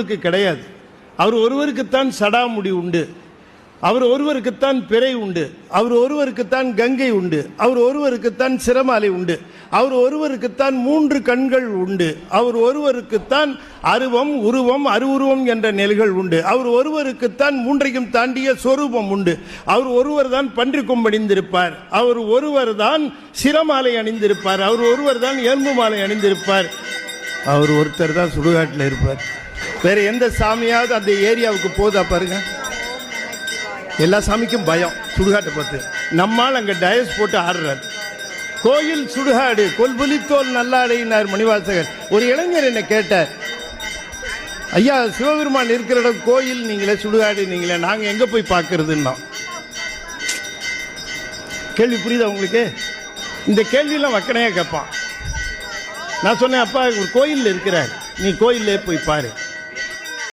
கிடையாது. அவர் ஒருவருக்குத்தான் சடாமுடி உண்டு, அவர் ஒருவருக்குத்தான் பிறை உண்டு, அவர் ஒருவருக்குத்தான் கங்கை உண்டு, அவர் ஒருவருக்குத்தான் சிரமாலை உண்டு, அவர் ஒருவருக்குத்தான் 3 கண்கள் உண்டு, அவர் ஒருவருக்குத்தான் அருவம் உருவம் அருவுருவம் என்ற நிலைகள் உண்டு, அவர் ஒருவருக்குத்தான் 3ஐயும் தாண்டிய சொரூபம் உண்டு, அவர் ஒருவர் தான் பன்றி கொம்பணிந்திருப்பார், அவர் ஒருவர் தான் சிரமாலை அணிந்திருப்பார், அவர் ஒருவர் தான் எலும்பு மாலை அணிந்திருப்பார், அவர் ஒருத்தர் தான் சுடுகாட்டில் இருப்பார். வேற எந்த சாமியாவது அந்த ஏரியாவுக்கு போதா பாருங்க. எல்லா சாமிக்கும் பயம் சுடுகாட்டை பார்த்து. நம்மால் அங்கே டயஸ் போட்டு ஆடுறார். கோயில் சுடுகாடு கொல்புலித்தோல் நல்லாடையினார் மணிவாசகர். ஒரு இளைஞர் என்ன கேட்டார், ஐயா சிவபெருமான் இருக்கிற இடம் கோயில் நீங்களே சுடுகாடு நீங்களே, நாங்கள் எங்கே போய் பார்க்கறதுன்னா. கேள்வி புரியுதா உங்களுக்கு? இந்த கேள்வியெல்லாம் வக்கனையாக கேட்பான். நான் சொன்னேன், அப்பா ஒரு கோயிலில் இருக்கிறார், நீ கோயிலே போய் பாரு.